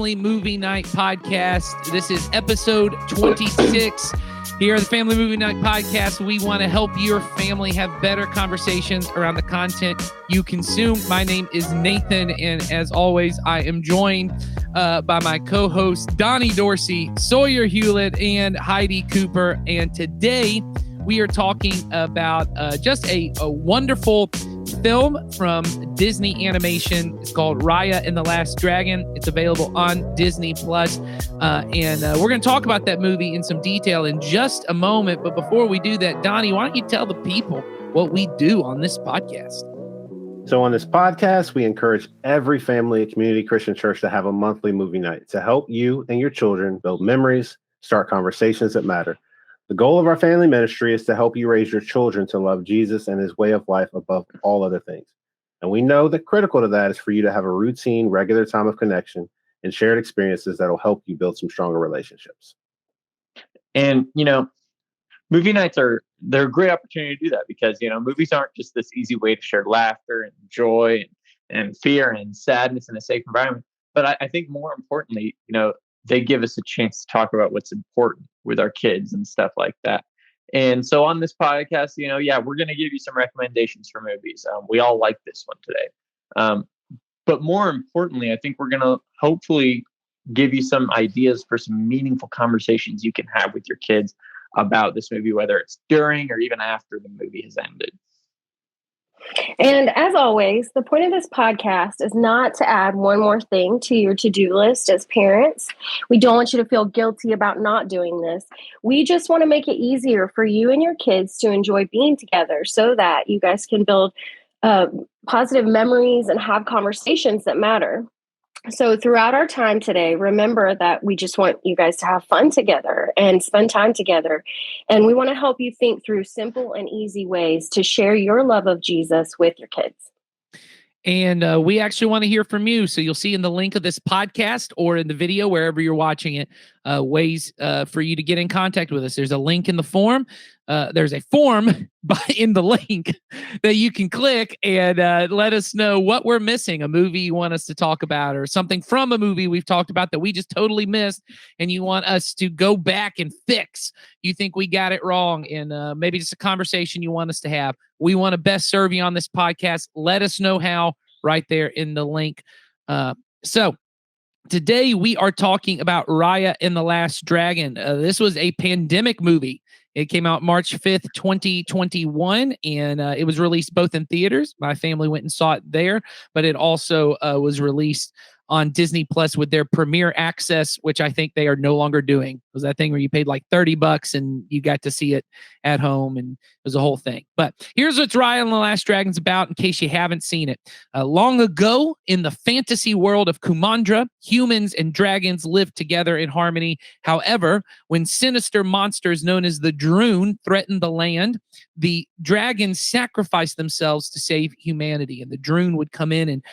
Family Movie Night Podcast. This is episode 26. Here at the Family Movie Night Podcast, we want to help your family have better conversations around the content you consume. My name is Nathan, and as always, I am joined by my co-hosts, Donnie Dorsey, Sawyer Hewlett, and Heidi Cooper. And today, we are talking about just a wonderful film from Disney Animation. It's called Raya and the Last Dragon. It's available on Disney Plus, and we're going to talk about that movie in some detail in just a moment. But before we do that, Donnie, why don't you tell the people what we do on this podcast? So on this podcast, we encourage every family and community Christian church to have a monthly movie night to help you and your children build memories, start conversations that matter. The goal of our family ministry is to help you raise your children to love Jesus and his way of life above all other things. And we know that critical to that is for you to have a routine, regular time of connection and shared experiences that will help you build some stronger relationships. And, movie nights they're a great opportunity to do that because, movies aren't just this easy way to share laughter and joy and fear and sadness in a safe environment. But I think more importantly, they give us a chance to talk about what's important with our kids and stuff like that. And so on this podcast, we're going to give you some recommendations for movies. We all like this one today. But more importantly, I think we're going to hopefully give you some ideas for some meaningful conversations you can have with your kids about this movie, whether it's during or even after the movie has ended. And as always, the point of this podcast is not to add one more thing to your to-do list as parents. We don't want you to feel guilty about not doing this. We just want to make it easier for you and your kids to enjoy being together so that you guys can build positive memories and have conversations that matter. So throughout our time today, remember that we just want you guys to have fun together and spend time together. And we want to help you think through simple and easy ways to share your love of Jesus with your kids. And we actually want to hear from you. So you'll see in the link of this podcast or in the video, wherever you're watching it, ways for you to get in contact with us. There's a link in the form. There's a form in the link that you can click and let us know what we're missing, a movie you want us to talk about or something from a movie we've talked about that we just totally missed and you want us to go back and fix. You think we got it wrong and maybe just a conversation you want us to have. We want to best serve you on this podcast. Let us know how right there in the link. So today we are talking about Raya and the Last Dragon. This was a pandemic movie. It came out March 5th, 2021, and it was released both in theaters. My family went and saw it there, but it also was released on Disney Plus with their Premier Access, which I think they are no longer doing. It was that thing where you paid like $30 and you got to see it at home, and it was a whole thing. But here's what Raya and the Last Dragon's about in case you haven't seen it. Long ago, in the fantasy world of Kumandra, humans and dragons lived together in harmony. However, when sinister monsters known as the Droon threatened the land, the dragons sacrificed themselves to save humanity. And the Droon would come in and,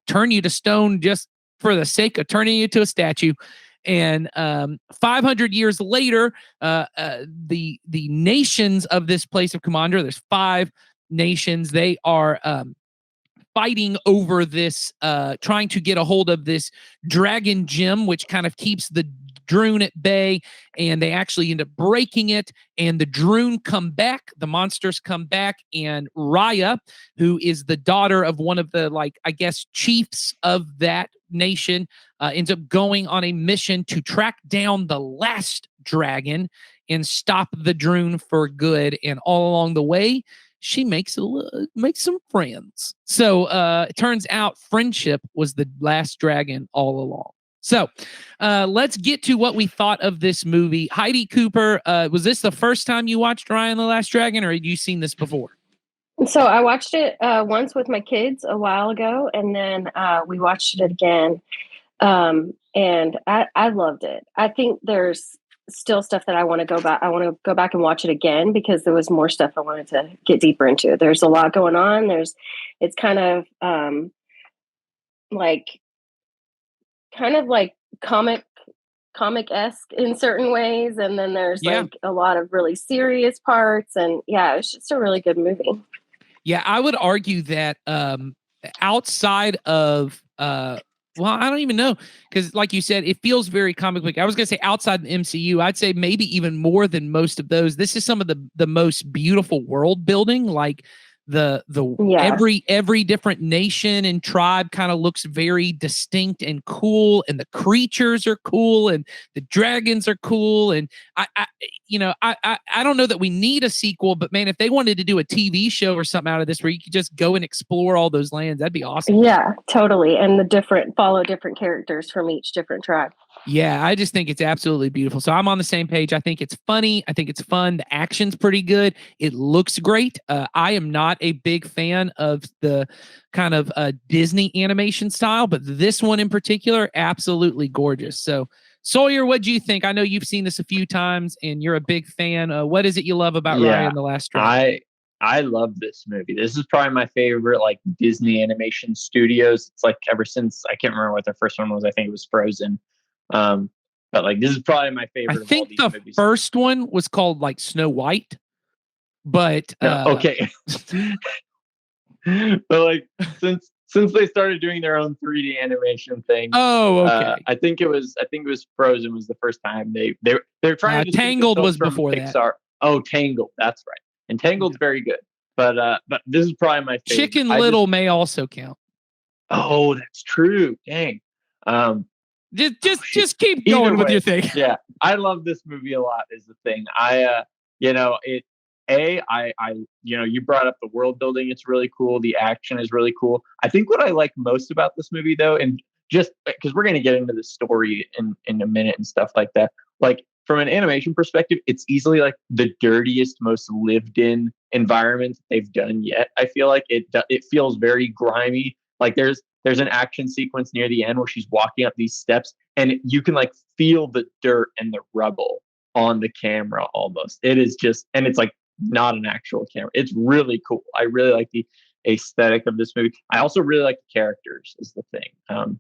turn you to stone just for the sake of turning you to a statue. And 500 years later, the nations of this place of Kumandra, there's 5 nations. They are fighting over this, trying to get a hold of this dragon gem, which kind of keeps the Droon at bay, and they actually end up breaking it, and the Droon come back, the monsters come back, and Raya, who is the daughter of one of the, chiefs of that nation, ends up going on a mission to track down the last dragon and stop the Droon for good, and all along the way, she makes some friends. So it turns out friendship was the last dragon all along. So let's get to what we thought of this movie. Heidi Cooper, was this the first time you watched Raya and the Last Dragon, or had you seen this before? So I watched it once with my kids a while ago, and then we watched it again, and I loved it. I think there's still stuff that I want to go back. I want to go back and watch it again because there was more stuff I wanted to get deeper into. There's a lot going on. It's kind of comic-esque in certain ways, and then there's a lot of really serious parts, and it's just a really good movie. Yeah, I would argue that outside of Well, I don't even know because, like you said, it feels very comic book. I was gonna say outside the MCU, I'd say maybe even more than most of those. This is some of the most beautiful world building. Like the Yeah. every different nation and tribe kind of looks very distinct and cool, and the creatures are cool, and the dragons are cool. And I don't know that we need a sequel, but man, if they wanted to do a TV show or something out of this where you could just go and explore all those lands, that'd be awesome. Yeah, totally. And follow different characters from each different tribe. Yeah, I just think it's absolutely beautiful. So I'm on the same page. I think it's funny. I think it's fun. The action's pretty good. It looks great. I am not a big fan of the kind of Disney animation style, but this one in particular, absolutely gorgeous. So Sawyer, what do you think? I know you've seen this a few times and you're a big fan. What is it you love about Raya and the Last Dragon? I love this movie. This is probably my favorite like Disney animation studios. It's like ever since I can't remember what their first one was. I think it was Frozen. But like this is probably my favorite. I think the movies. First one was called like Snow White, but okay. But like since they started doing their own 3D animation thing. Oh, okay. I think it was Frozen was the first time they're trying to Tangled was before Pixar. that. Oh, Tangled, that's right. And Tangled's very good. But this is probably my favorite. Chicken Little may also count. Oh, that's true. Dang. Just keep going with your thing. Yeah, I love this movie a lot. Is the thing. You brought up the world building. It's really cool. The action is really cool. I think what I like most about this movie, though, and just because we're going to get into the story in a minute and stuff like that, like from an animation perspective, it's easily like the dirtiest, most lived-in environment they've done yet. I feel like it feels very grimy. Like there's an action sequence near the end where she's walking up these steps and you can like feel the dirt and the rubble on the camera almost. It is just, and it's like not an actual camera. It's really cool. I really like the aesthetic of this movie. I also really like the characters is the thing.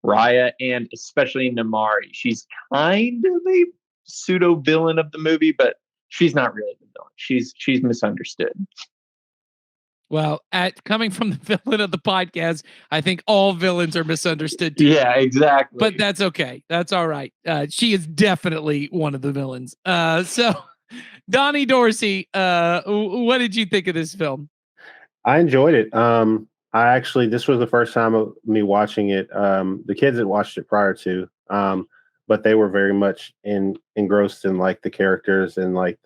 Raya and especially Namari. She's kind of a pseudo villain of the movie, but she's not really the villain. She's misunderstood. Well, coming from the villain of the podcast, I think all villains are misunderstood too. Yeah, exactly. But that's okay. That's all right. She is definitely one of the villains. So, Donnie Dorsey, what did you think of this film? I enjoyed it. This was the first time of me watching it. The kids had watched it prior to, but they were very much engrossed in like the characters and like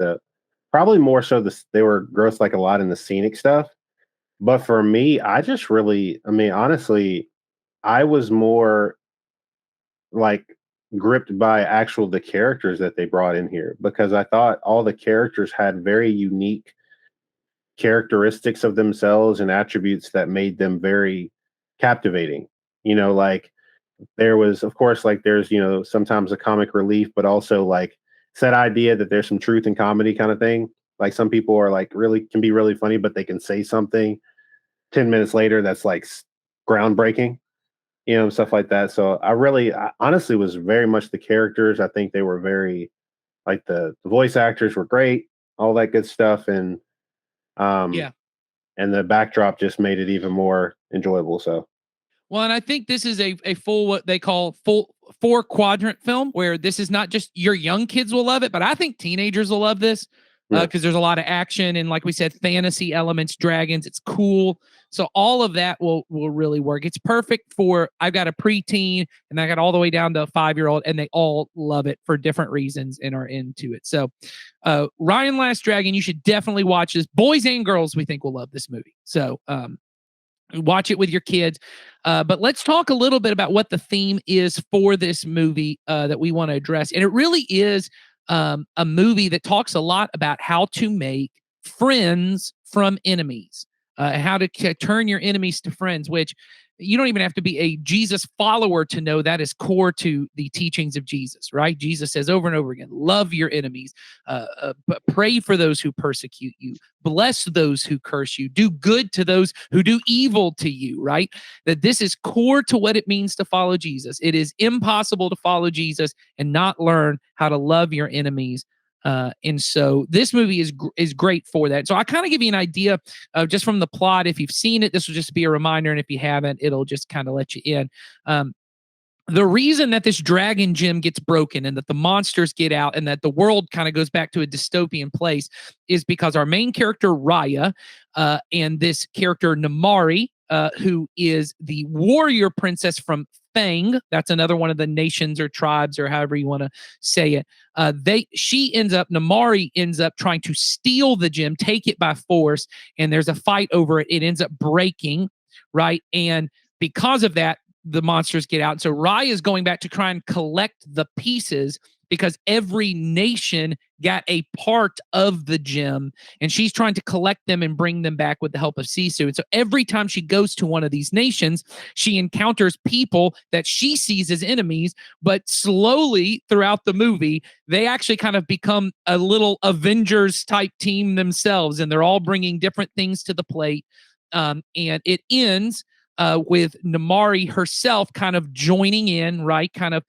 probably more so they were engrossed like a lot in the scenic stuff. But for me, honestly, I was more like gripped by the characters that they brought in here because I thought all the characters had very unique characteristics of themselves and attributes that made them very captivating. Like there was, of course, like there's, sometimes a comic relief, but also like it's that idea that there's some truth in comedy kind of thing. Like some people are like can be really funny, but they can say something 10 minutes later that's like groundbreaking, stuff like that. So I honestly was very much the characters. I think they were very like the voice actors were great, all that good stuff. And and the backdrop just made it even more enjoyable. So well, and I think this is a full what they call full 4-quadrant film where this is not just your young kids will love it, but I think teenagers will love this. Because there's a lot of action and, like we said, fantasy elements, dragons. It's cool. So all of that will really work. It's perfect for, I've got a preteen and I got all the way down to a 5-year-old, and they all love it for different reasons and are into it. So Raya Last Dragon, you should definitely watch this. Boys and girls, we think will love this movie. So watch it with your kids. But let's talk a little bit about what the theme is for this movie that we want to address. And it really is a movie that talks a lot about how to make friends from enemies, how to turn your enemies to friends, which you don't even have to be a Jesus follower to know that is core to the teachings of Jesus, right? Jesus says over and over again, love your enemies, pray for those who persecute you, bless those who curse you, do good to those who do evil to you, right? That this is core to what it means to follow Jesus. It is impossible to follow Jesus and not learn how to love your enemies. And so this movie is great for that. So I kind of give you an idea of just from the plot. If you've seen it, this will just be a reminder. And if you haven't, it'll just kind of let you in. the reason that this dragon gym gets broken and that the monsters get out and that the world kind of goes back to a dystopian place is because our main character Raya and this character Namari, who is the warrior princess from Fang, that's another one of the nations or tribes or however you want to say it. Namari ends up trying to steal the gym, take it by force, and there's a fight over it. It ends up breaking, right? And because of that, the monsters get out. And so Raya is going back to try and collect the pieces because every nation got a part of the gem, and she's trying to collect them and bring them back with the help of Sisu. And so every time she goes to one of these nations, she encounters people that she sees as enemies, but slowly throughout the movie, they actually kind of become a little Avengers type team themselves, and they're all bringing different things to the plate. And it ends with Namari herself kind of joining in, right? Kind of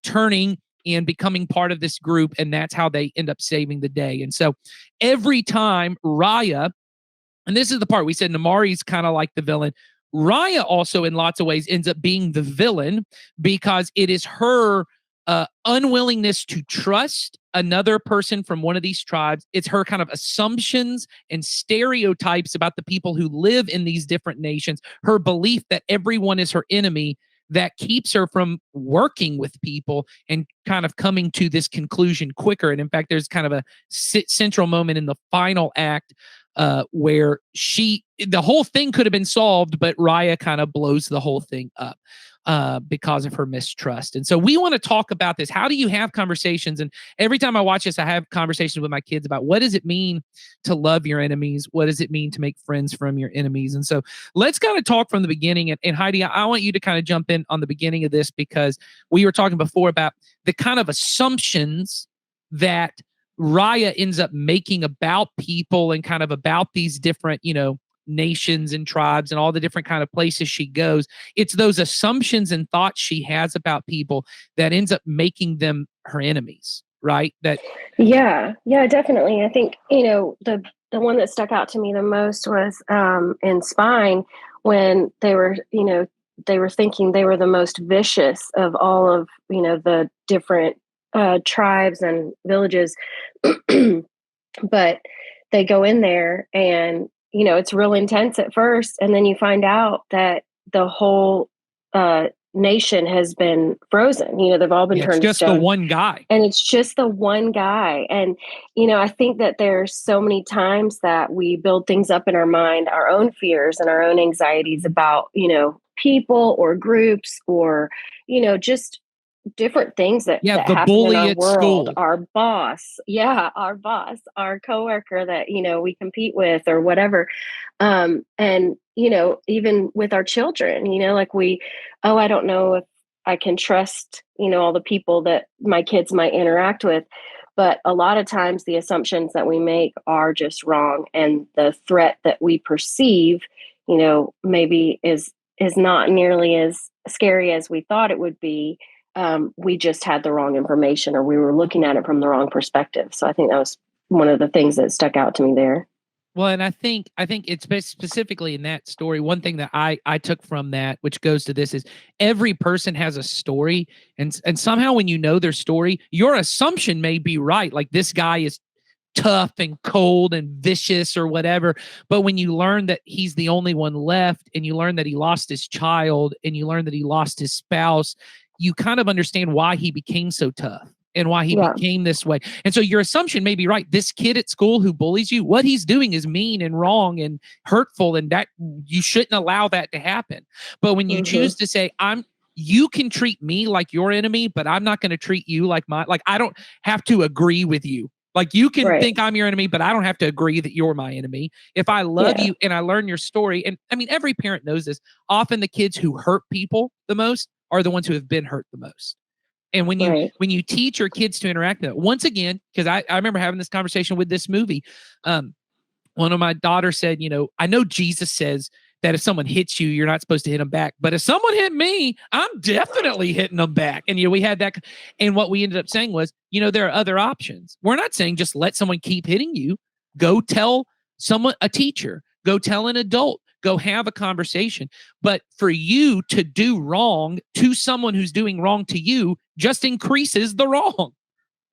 turning and becoming part of this group. And that's how they end up saving the day. And so every time Raya, and this is the part we said Namari's kind of like the villain, Raya also in lots of ways ends up being the villain because it is her unwillingness to trust another person from one of these tribes. It's her kind of assumptions and stereotypes about the people who live in these different nations, her belief that everyone is her enemy that keeps her from working with people and kind of coming to this conclusion quicker. And in fact, there's kind of a central moment in the final act where the whole thing could have been solved, but Raya kind of blows the whole thing up because of her mistrust. And so we want to talk about this. How do you have conversations? And every time I watch this, I have conversations with my kids about what does it mean to love your enemies? What does it mean to make friends from your enemies? And so let's kind of talk from the beginning. And Heidi, I want you to kind of jump in on the beginning of this because we were talking before about the kind of assumptions that Raya ends up making about people and kind of about these different, nations and tribes and all the different kind of places she goes. It's those assumptions and thoughts she has about people that ends up making them her enemies, right? Yeah, definitely. I think, the one that stuck out to me the most was in Spine when they were thinking they were the most vicious of all of, the different tribes and villages. But they go in there and, it's real intense at first. And then you find out that the whole nation has been frozen. They've all been turned to just stone. The one guy. And it's just the one guy. And, I think that there's so many times that we build things up in our mind, our own fears and our own anxieties about, people or groups or, just different things that the happen bully in our at world. school. Our boss, our coworker that we compete with or whatever, and even with our children, I don't know if I can trust all the people that my kids might interact with, but a lot of times the assumptions that we make are just wrong, and the threat that we perceive, maybe is not nearly as scary as we thought it would be. We just had the wrong information or we were looking at it from the wrong perspective. So I think that was one of the things that stuck out to me there. Well, and I think it's specifically in that story. One thing that I took from that, which goes to this, is every person has a story, and somehow when you know their story, your assumption may be right. Like this guy is tough and cold and vicious or whatever. But when you learn that he's the only one left, and you learn that he lost his child, and you learn that he lost his spouse, you kind of understand why he became so tough and why he became this way. And so your assumption may be right. This kid at school who bullies you, what he's doing is mean and wrong and hurtful, and that you shouldn't allow that to happen. But when you choose to say, you can treat me like your enemy, but I'm not going to treat you like I don't have to agree with you. Like you can think I'm your enemy, but I don't have to agree that you're my enemy. If I love you and I learn your story, and I mean, every parent knows this, often the kids who hurt people the most are the ones who have been hurt the most. And when you teach your kids to interact with it, once again, because I remember having this conversation with this movie, one of my daughters said, I know Jesus says that if someone hits you, you're not supposed to hit them back. But if someone hit me, I'm definitely hitting them back. And, we had that. And what we ended up saying was, there are other options. We're not saying just let someone keep hitting you. Go tell someone, a teacher, go tell an adult, go have a conversation. But for you to do wrong to someone who's doing wrong to you just increases the wrong,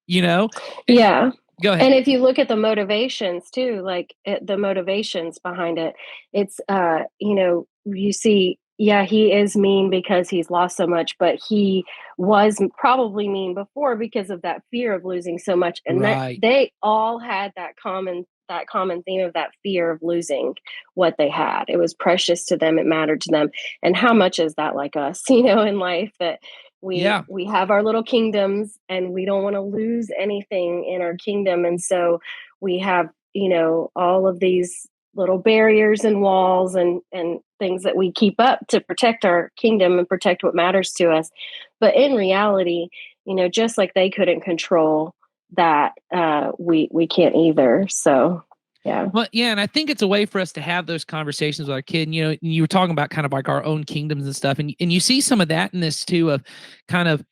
you know? Yeah. Go ahead. And if you look at the motivations too, like the motivations behind it, it's, you see, yeah, he is mean because he's lost so much, but he was probably mean before because of that fear of losing so much. And that Right. they all had that common theme of that fear of losing what they had. It was precious to them. It mattered to them. And how much is that like us, in life, that Yeah. we have our little kingdoms and we don't want to lose anything in our kingdom, and so we have all of these little barriers and walls and things that we keep up to protect our kingdom and protect what matters to us. But in reality, just like they couldn't control that, we can't either. So yeah. Well, yeah, and I think it's a way for us to have those conversations with our kid. And you were talking about kind of like our own kingdoms and stuff, and you see some of that in this too. Of kind of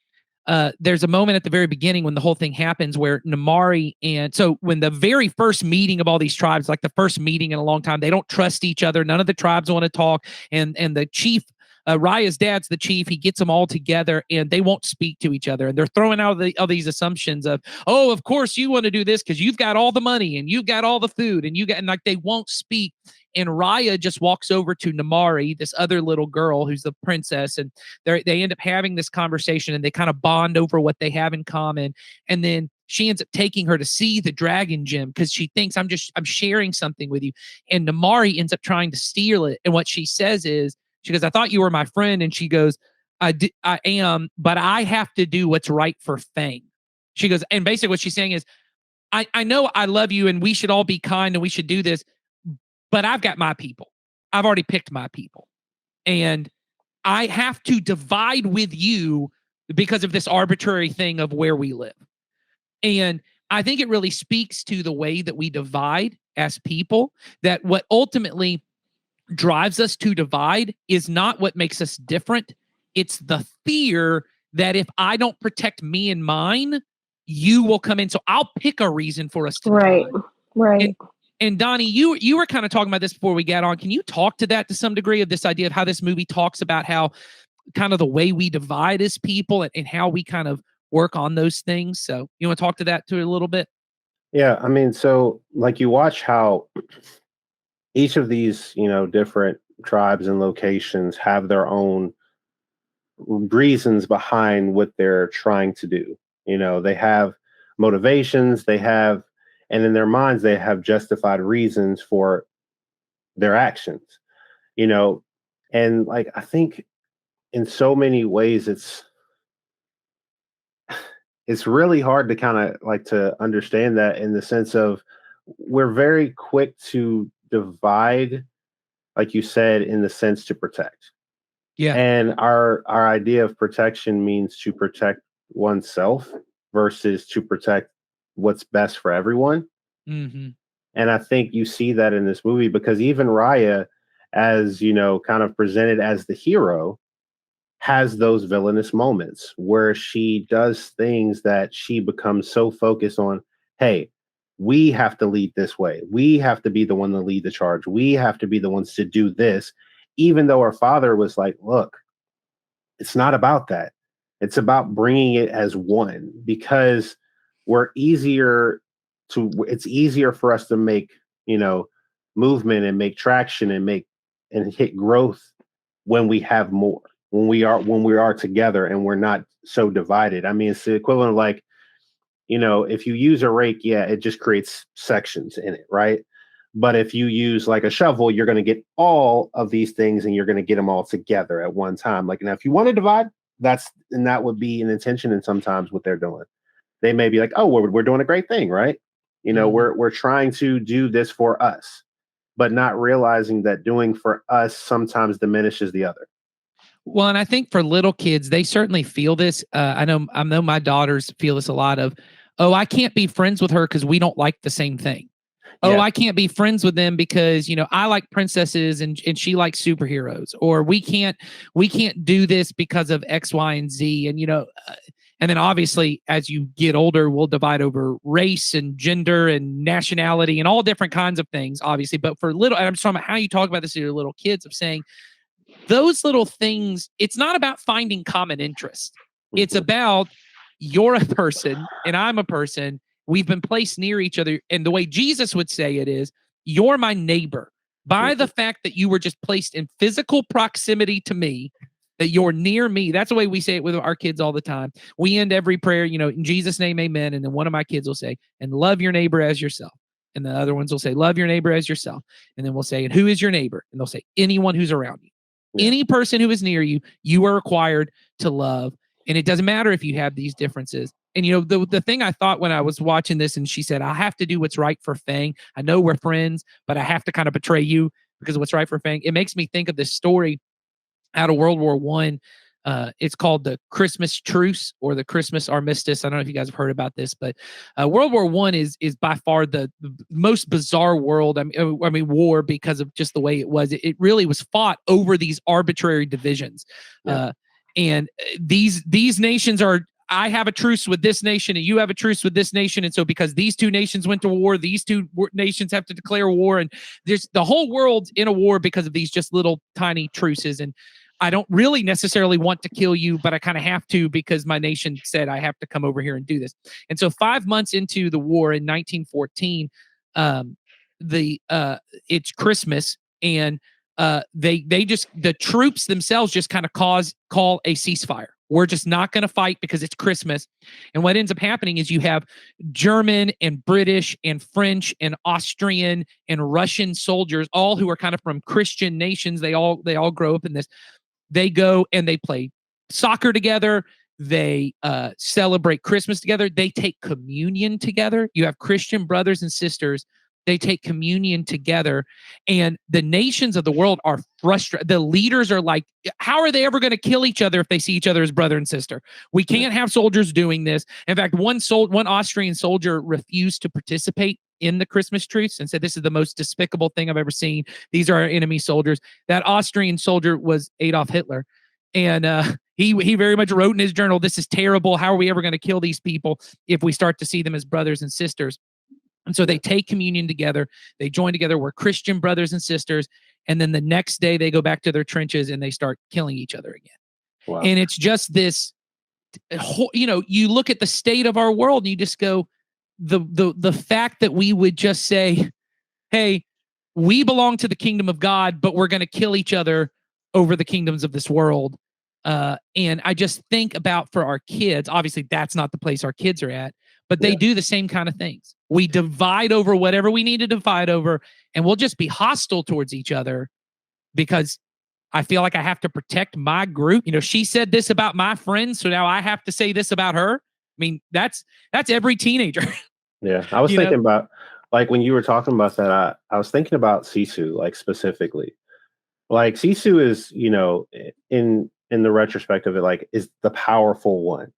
there's a moment at the very beginning when the whole thing happens where Namari and so when the very first meeting of all these tribes, like the first meeting in a long time, they don't trust each other. None of the tribes want to talk, and the chief. Raya's dad's the chief. He gets them all together, and they won't speak to each other. And they're throwing out all these assumptions of, oh, of course you want to do this because you've got all the money and you've got all the food, and like they won't speak. And Raya just walks over to Namari, this other little girl who's the princess, and they end up having this conversation, and they kind of bond over what they have in common. And then she ends up taking her to see the dragon gem because she thinks I'm sharing something with you. And Namari ends up trying to steal it. And what she says is, she goes, I thought you were my friend. And she goes, I am, but I have to do what's right for Fang. She goes, and basically what she's saying is, I know I love you and we should all be kind and we should do this, but I've got my people. I've already picked my people. And I have to divide with you because of this arbitrary thing of where we live. And I think it really speaks to the way that we divide as people, that what ultimately drives us to divide is not what makes us different. It's the fear that if I don't protect me and mine, you will come in. So I'll pick a reason for us to divide. Right. And Donnie, you were kind of talking about this before we got on. Can you talk to that to some degree, of this idea of how this movie talks about how kind of the way we divide as people and how we kind of work on those things? So you want to talk to that to a little bit? Yeah, I mean, so like you watch how each of these, different tribes and locations have their own reasons behind what they're trying to do. They have motivations, and in their minds, they have justified reasons for their actions, and like, I think in so many ways, it's really hard to kind of like to understand that, in the sense of we're very quick to divide, like you said, in the sense to protect. Yeah. And our idea of protection means to protect oneself versus to protect what's best for everyone. Mm-hmm. And I think you see that in this movie, because even Raya, as kind of presented as the hero, has those villainous moments where she does things that she becomes so focused on. Hey, we have to lead this way. We have to be the one to lead the charge. We have to be the ones to do this, even though her father was like, look, it's not about that. It's about bringing it as one, because it's easier for us to make, movement and make traction and hit growth when we have more, when we are together and we're not so divided. I mean, it's the equivalent of like, if you use a rake, yeah, it just creates sections in it, right? But if you use like a shovel, you're going to get all of these things and you're going to get them all together at one time. Like, now, if you want to divide, that would be an intention. And sometimes what they're doing, they may be like, oh, we're doing a great thing, right? We're trying to do this for us, but not realizing that doing for us sometimes diminishes the other. Well, and I think for little kids, they certainly feel this. I know my daughters feel this a lot of, oh, I can't be friends with her because we don't like the same thing. Oh, Yeah. I can't be friends with them because, I like princesses and she likes superheroes, or we can't do this because of X, Y, and Z. And, And then obviously, as you get older, we'll divide over race and gender and nationality and all different kinds of things, obviously. But for little, and I'm just talking about how you talk about this to your little kids, of saying those little things, it's not about finding common interest. It's about you're a person and I'm a person. We've been placed near each other. And the way Jesus would say it is, you're my neighbor. By the fact that you were just placed in physical proximity to me, that you're near me. That's the way we say it with our kids all the time. We end every prayer, in Jesus' name, amen. And then one of my kids will say, and love your neighbor as yourself. And the other ones will say, love your neighbor as yourself. And then we'll say, and who is your neighbor? And they'll say, anyone who's around you. Yeah. Any person who is near you, you are required to love. And it doesn't matter if you have these differences. And, the thing I thought when I was watching this, and she said, I have to do what's right for Fang. I know we're friends, but I have to kind of betray you because of what's right for Fang. It makes me think of this story out of World War I. It's called the Christmas Truce or the Christmas Armistice. I don't know if you guys have heard about this, but World War I is by far the most bizarre world. I mean, war, because of just the way it was. It really was fought over these arbitrary divisions, and these nations are. I have a truce with this nation, and you have a truce with this nation, and so because these two nations went to war, these two nations have to declare war, and there's the whole world's in a war because of these just little tiny truces. And I don't really necessarily want to kill you, but I kind of have to because my nation said I have to come over here and do this. And so 5 months into the war in 1914, it's Christmas, and the troops themselves just kind of call a ceasefire. We're just not going to fight because it's Christmas. And what ends up happening is you have German and British and French and Austrian and Russian soldiers, all who are kind of from Christian nations. They all grow up in this. They go and they play soccer together. They celebrate Christmas together. They take communion together. You have Christian brothers and sisters. They take communion together, and the nations of the world are frustrated. The leaders are like, how are they ever going to kill each other if they see each other as brother and sister? We can't have soldiers doing this. In fact, one Austrian soldier refused to participate in the Christmas truce and said, this is the most despicable thing I've ever seen. These are our enemy soldiers. That Austrian soldier was Adolf Hitler. And he very much wrote in his journal, this is terrible. How are we ever going to kill these people if we start to see them as brothers and sisters? And so they take communion together. They join together. We're Christian brothers and sisters. And then the next day they go back to their trenches and they start killing each other again. Wow. And it's just this, you look at the state of our world and you just go, the fact that we would just say, hey, we belong to the kingdom of God, but we're going to kill each other over the kingdoms of this world. And I just think about for our kids, obviously that's not the place our kids are at, but they do the same kind of things. We divide over whatever we need to divide over, and we'll just be hostile towards each other because I feel like I have to protect my group. She said this about my friend, so now I have to say this about her. I mean, that's every teenager. Yeah. I was thinking about, like, when you were talking about that, I was thinking about Sisu, like, specifically. Like, Sisu is, in the retrospect of it, like, is the powerful one,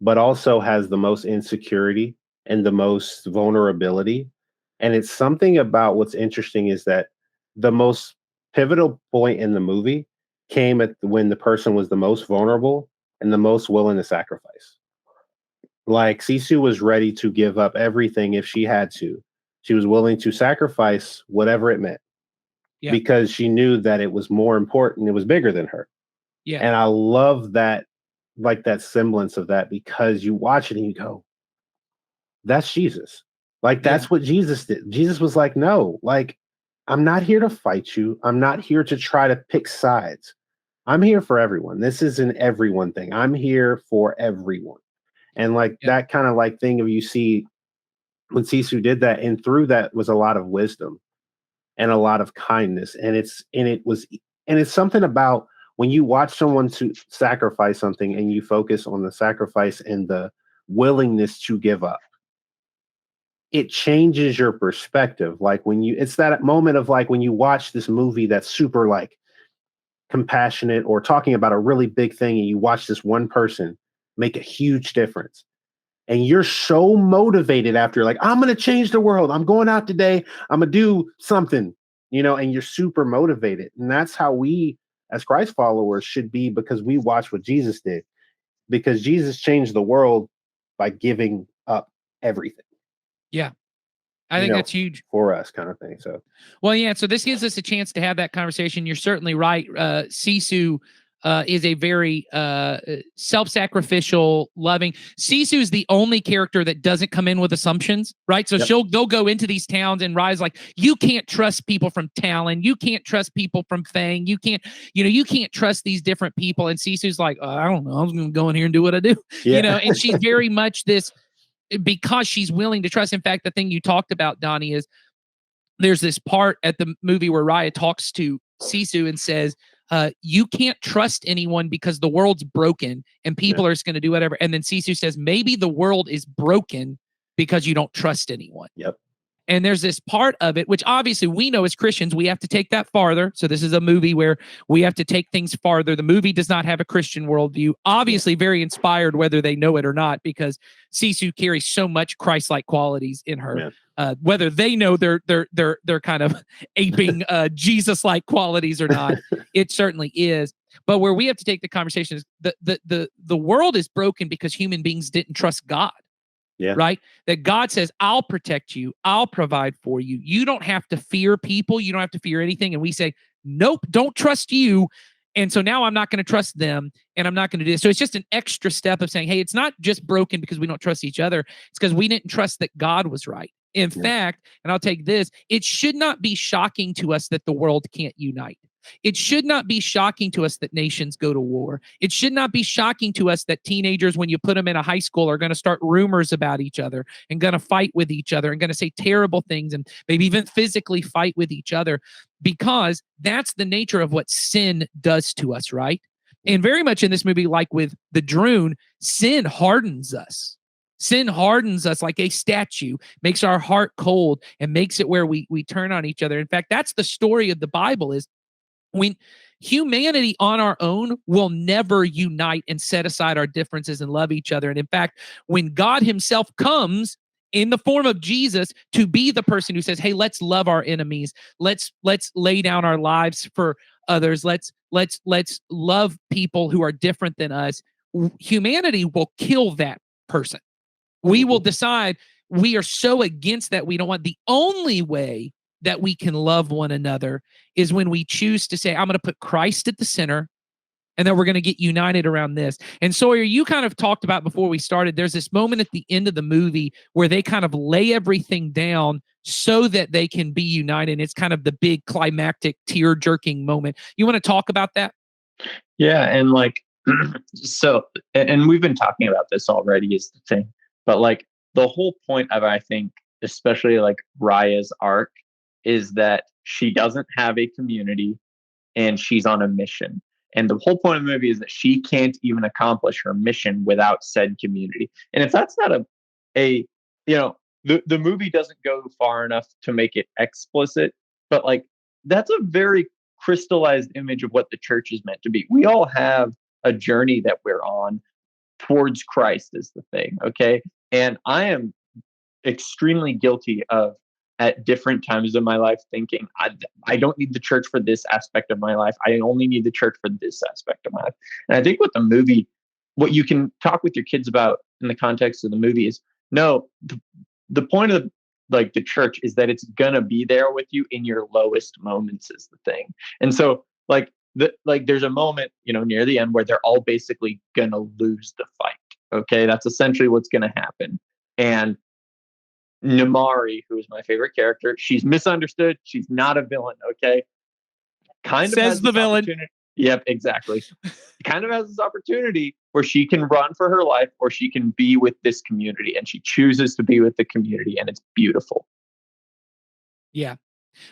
but also has the most insecurity and the most vulnerability. And it's something about what's interesting is that the most pivotal point in the movie came at when the person was the most vulnerable and the most willing to sacrifice. Like, Sisu was ready to give up everything if she had to. She was willing to sacrifice whatever it meant because she knew that it was more important. It was bigger than her. Yeah. And I love that, like, that semblance of that, because you watch it and you go, that's Jesus. Like, that's what Jesus did. Jesus was like, no, like, I'm not here to fight you. I'm not here to try to pick sides. I'm here for everyone. This is an everyone thing. I'm here for everyone. And like that kind of like thing of, you see when Sisu did that, and through that was a lot of wisdom and a lot of kindness. And it's something about when you watch someone to sacrifice something and you focus on the sacrifice and the willingness to give up, it changes your perspective. Like, it's that moment of, like, when you watch this movie that's super, like, compassionate or talking about a really big thing, and you watch this one person make a huge difference. And you're so motivated after, like, I'm going to change the world. I'm going out today. I'm going to do something, and you're super motivated. And that's how we, as Christ followers, should be, because we watch what Jesus did. because Jesus changed the world by giving up everything. Yeah. I think that's huge for us, kind of thing. So, well, yeah. So this gives us a chance to have that conversation. You're certainly right. Sisu is a very self-sacrificial, loving. Sisu is the only character that doesn't come in with assumptions, right? So they'll go into these towns and Raya's like, you can't trust people from Talon, you can't trust people from Fang, you can't trust these different people. And Sisu's like, I don't know, I'm gonna go in here and do what I do, And she's very much this. Because she's willing to trust. In fact, the thing you talked about, Donnie, is there's this part at the movie where Raya talks to Sisu and says, you can't trust anyone because the world's broken and people are just going to do whatever. And then Sisu says, maybe the world is broken because you don't trust anyone. Yep. And there's this part of it, which obviously we know as Christians, we have to take that farther. So this is a movie where we have to take things farther. The movie does not have a Christian worldview, obviously very inspired, whether they know it or not, because Sisu carries so much Christ-like qualities in her. Whether they know they're kind of aping Jesus-like qualities or not, it certainly is. But where we have to take the conversation is the world is broken because human beings didn't trust God. Yeah. Right. That God says, I'll protect you. I'll provide for you. You don't have to fear people. You don't have to fear anything. And we say, nope, don't trust you. And so now I'm not going to trust them and I'm not going to do this. So it's just an extra step of saying, hey, it's not just broken because we don't trust each other. It's because we didn't trust that God was right. In fact, and I'll take this, it should not be shocking to us that the world can't unite. It should not be shocking to us that nations go to war. It should not be shocking to us that teenagers, when you put them in a high school, are going to start rumors about each other and going to fight with each other and going to say terrible things and maybe even physically fight with each other, because that's the nature of what sin does to us, right? And very much in this movie, like with the Droon, sin hardens us. Sin hardens us like a statue, makes our heart cold, and makes it where we turn on each other. In fact, that's the story of the Bible, is when humanity on our own will never unite and set aside our differences and love each other. And in fact, when God himself comes in the form of Jesus to be the person who says, hey, let's love our enemies. Let's lay down our lives for others. Let's love people who are different than us. Humanity will kill that person. We will decide we are so against that. We don't want. The only way that we can love one another is when we choose to say, I'm going to put Christ at the center, and then we're going to get united around this. And Sawyer, you kind of talked about before we started, there's this moment at the end of the movie where they kind of lay everything down so that they can be united. It's kind of the big climactic tear-jerking moment. You want to talk about that? Yeah, and like, so, and we've been talking about this already is the thing, but like the whole point of, I think, especially like Raya's arc, is that she doesn't have a community and she's on a mission. And the whole point of the movie is that she can't even accomplish her mission without said community. And if that's not the movie doesn't go far enough to make it explicit, but like that's a very crystallized image of what the church is meant to be. We all have a journey that we're on towards Christ is the thing. Okay. And I am extremely guilty of, at different times in my life, thinking I don't need the church for this aspect of my life. I only need the church for this aspect of my life. And I think with the movie, what you can talk with your kids about in the context of the movie is, no, the point of like the church is that it's gonna be there with you in your lowest moments is the thing. And so like there's a moment, near the end where they're all basically gonna lose the fight. Okay, that's essentially what's gonna happen. And Namari, who is my favorite character, she's misunderstood. She's not a villain. Okay, kind of says the villain. Yep, exactly. Kind of has this opportunity where she can run for her life, or she can be with this community, and she chooses to be with the community, and it's beautiful. Yeah.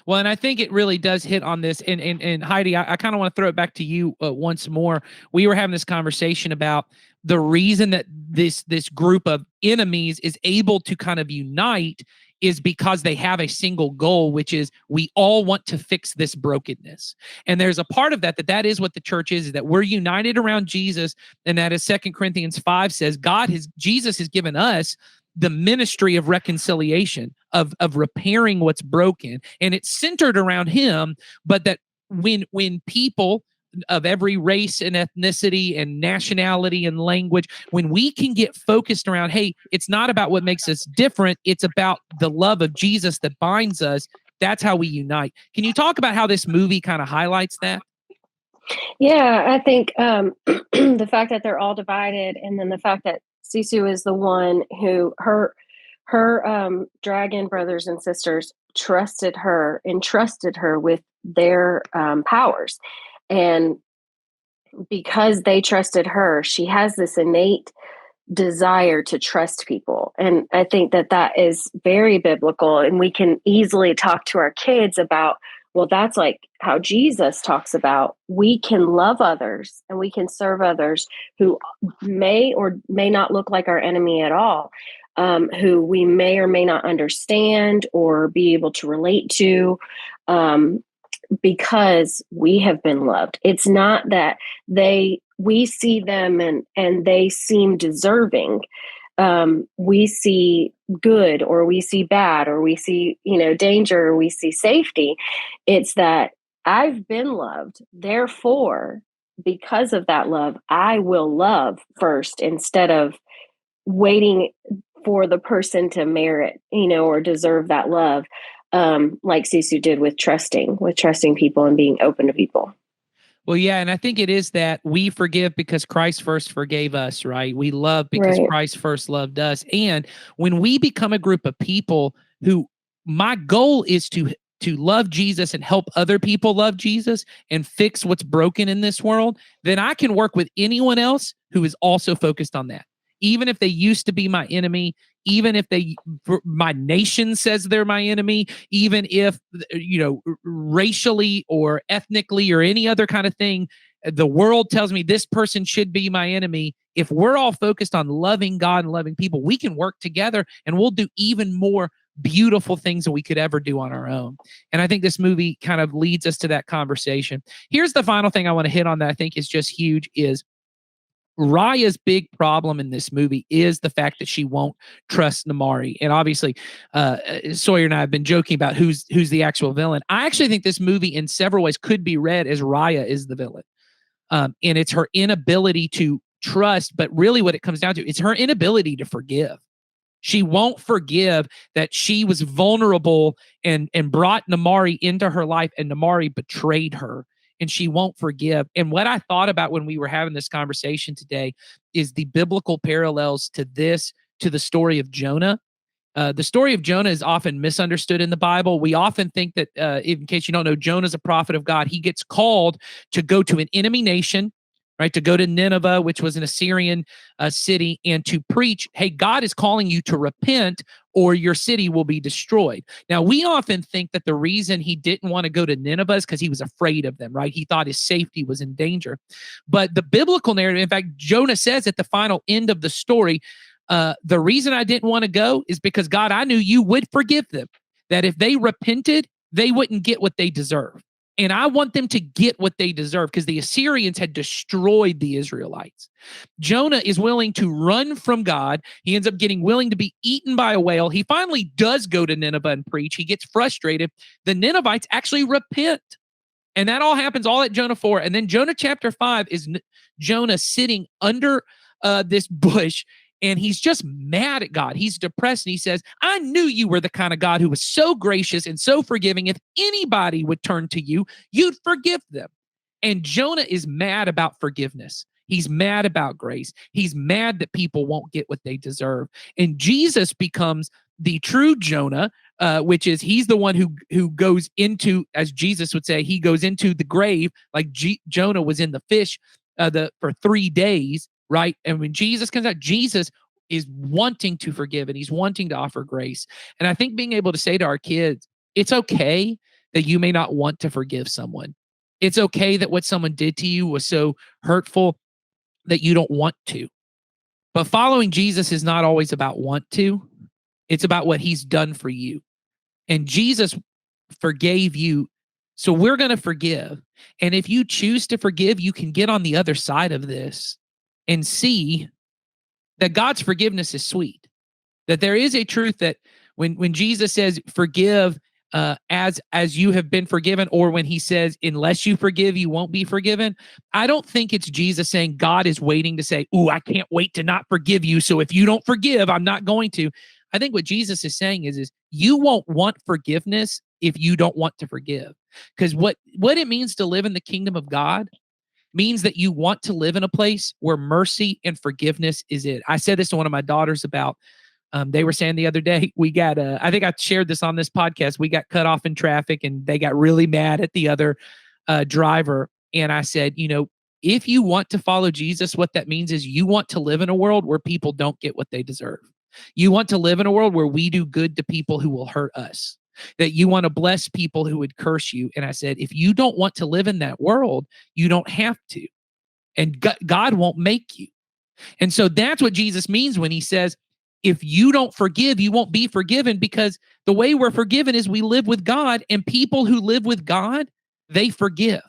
Well, and I think it really does hit on this. And Heidi, I kind of want to throw it back to you once more. We were having this conversation about the reason that this group of enemies is able to kind of unite is because they have a single goal, which is we all want to fix this brokenness. And there's a part of that is what the church is that we're united around Jesus. And that is 2 Corinthians 5 says, Jesus has given us the ministry of reconciliation, of repairing what's broken. And it's centered around him, but that when people of every race and ethnicity and nationality and language, when we can get focused around, hey, it's not about what makes us different, it's about the love of Jesus that binds us, that's how we unite. Can you talk about how this movie kind of highlights that? Yeah, I think the fact that they're all divided, and then the fact that Sisu is the one who her dragon brothers and sisters entrusted her with their powers, and because they trusted her, she has this innate desire to trust people. And I think that that is very biblical. And we can easily talk to our kids about, well, that's like how Jesus talks about we can love others and we can serve others who may or may not look like our enemy at all, who we may or may not understand or be able to relate to. Because we have been loved. It's not that we see them and they seem deserving. We see good or we see bad or we see, danger or we see safety. It's that I've been loved. Therefore, because of that love, I will love first instead of waiting for the person to merit, or deserve that love. Like Sisu did with trusting people and being open to people. Well, yeah, and I think it is that we forgive because Christ first forgave us, right? We love because Right. Christ first loved us. And when we become a group of people who, my goal is to love Jesus and help other people love Jesus and fix what's broken in this world, then I can work with anyone else who is also focused on that. Even if they used to be my enemy, even if my nation says they're my enemy, even if, racially or ethnically or any other kind of thing, the world tells me this person should be my enemy. If we're all focused on loving God and loving people, we can work together and we'll do even more beautiful things than we could ever do on our own. And I think this movie kind of leads us to that conversation. Here's the final thing I want to hit on that I think is just huge is Raya's big problem in this movie is the fact that she won't trust Namari. And obviously, Sawyer and I have been joking about who's the actual villain. I actually think this movie in several ways could be read as Raya is the villain. And it's her inability to trust, but really what it comes down to is her inability to forgive. She won't forgive that she was vulnerable and brought Namari into her life and Namari betrayed her. And she won't forgive. And what I thought about when we were having this conversation today is the biblical parallels to the story of Jonah. The story of Jonah is often misunderstood in the Bible. We often think that, in case you don't know, Jonah is a prophet of God. He gets called to go to an enemy nation, right? To go to Nineveh, which was an Assyrian city, and to preach, hey, God is calling you to repent or your city will be destroyed. Now, we often think that the reason he didn't want to go to Nineveh is because he was afraid of them, right? He thought his safety was in danger. But the biblical narrative, in fact, Jonah says at the final end of the story, the reason I didn't want to go is because, God, I knew you would forgive them, that if they repented, they wouldn't get what they deserve. And I want them to get what they deserve because the Assyrians had destroyed the Israelites. Jonah is willing to run from God. He ends up getting willing to be eaten by a whale. He finally does go to Nineveh and preach. He gets frustrated. The Ninevites actually repent. And that all happens all at Jonah 4. And then Jonah chapter 5 is Jonah sitting under this bush. And he's just mad at God. He's depressed. And he says, I knew you were the kind of God who was so gracious and so forgiving. If anybody would turn to you, you'd forgive them. And Jonah is mad about forgiveness. He's mad about grace. He's mad that people won't get what they deserve. And Jesus becomes the true Jonah, which is he's the one who goes into, as Jesus would say, he goes into the grave like Jonah was in the fish for 3 days. Right. And when Jesus comes out, Jesus is wanting to forgive and he's wanting to offer grace. And I think being able to say to our kids, it's okay that you may not want to forgive someone. It's okay that what someone did to you was so hurtful that you don't want to. But following Jesus is not always about want to. It's about what he's done for you. And Jesus forgave you. So we're going to forgive. And if you choose to forgive, you can get on the other side of this and see that God's forgiveness is sweet. That there is a truth that when Jesus says forgive as you have been forgiven, or when he says, unless you forgive, you won't be forgiven. I don't think it's Jesus saying God is waiting to say, ooh, I can't wait to not forgive you. So if you don't forgive, I'm not going to. I think what Jesus is saying is you won't want forgiveness if you don't want to forgive. Because what it means to live in the kingdom of God means that you want to live in a place where mercy and forgiveness is it. I said this to one of my daughters about, they were saying the other day, we got, I think I shared this on this podcast, we got cut off in traffic and they got really mad at the other driver. And I said, if you want to follow Jesus, what that means is you want to live in a world where people don't get what they deserve. You want to live in a world where we do good to people who will hurt us, that you want to bless people who would curse you. And I said, if you don't want to live in that world, you don't have to. And God won't make you. And so that's what Jesus means when he says, if you don't forgive, you won't be forgiven, because the way we're forgiven is we live with God, and people who live with God, they forgive.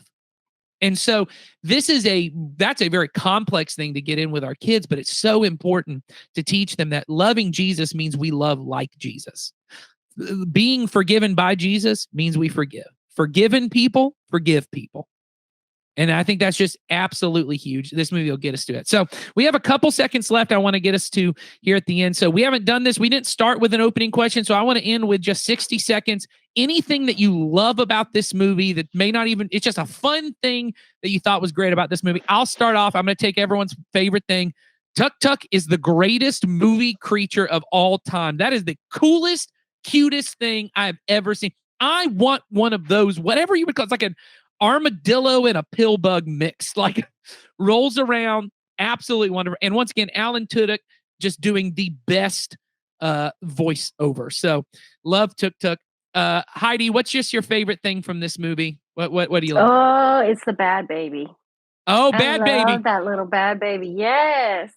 And so that's a very complex thing to get in with our kids, but it's so important to teach them that loving Jesus means we love like Jesus. Being forgiven by Jesus means we forgive. Forgiven people forgive people. And I think that's just absolutely huge. This movie will get us to it. So we have a couple seconds left. I want to get us to here at the end. So we haven't done this. We didn't start with an opening question. So I want to end with just 60 seconds. Anything that you love about this movie that may not even, it's just a fun thing that you thought was great about this movie. I'll start off. I'm going to take everyone's favorite thing. Tuk Tuk is the greatest movie creature of all time. That is the coolest, cutest thing I've ever seen. I want one of those, whatever you would call it. It's like an armadillo and a pill bug mixed, like rolls around, absolutely wonderful. And once again, Alan Tudyk just doing the best voiceover. So love Tuk Tuk. Heidi, what's just your favorite thing from this movie? What do you like? Oh, it's the bad baby. Oh, bad baby. That little bad baby. Yes.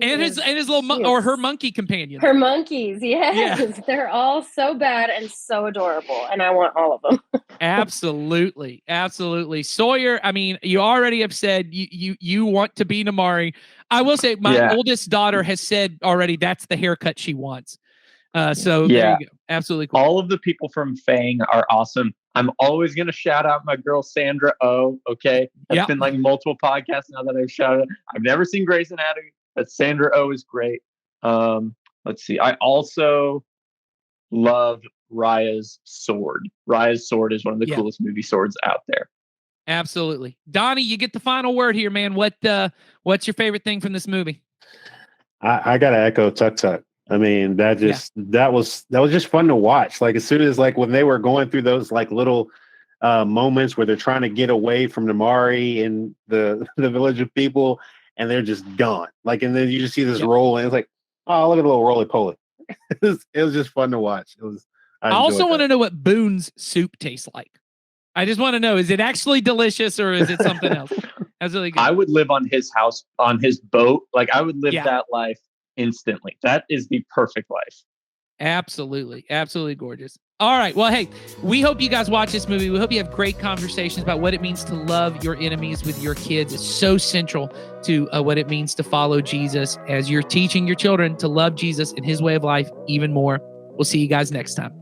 And his little or her monkey companion. Her monkeys. Yes. Yeah. They're all so bad and so adorable. And I want all of them. Absolutely. Sawyer, I mean, you already have said you want to be Namari. I will say my oldest daughter has said already that's the haircut she wants. So there you go. Absolutely cool. All of the people from Fang are awesome. I'm always going to shout out my girl, Sandra Oh. Okay. That's been like multiple podcasts now that I've shouted. I've never seen Grey's Anatomy, but Sandra Oh is great. Let's see. I also love Raya's sword. Raya's sword is one of the coolest movie swords out there. Absolutely. Donnie, you get the final word here, man. What's your favorite thing from this movie? I got to echo Tuk Tuk. I mean, that was just fun to watch. Like as soon as when they were going through those little moments where they're trying to get away from Namari and the village of people, and they're just gone. And then you just see this roll, and it's like, oh, look at the little roly poly. It was just fun to watch. I also want to know what Boone's soup tastes like. I just want to know, is it actually delicious or is it something else? That's really good. I would live on his house, on his boat. I would live that life instantly. That is the perfect life. Absolutely gorgeous. All right, well, hey, we hope you guys watch this movie. We hope you have great conversations about what it means to love your enemies with your kids. It's so central to what it means to follow Jesus as you're teaching your children to love Jesus and his way of life even more. We'll see you guys next time.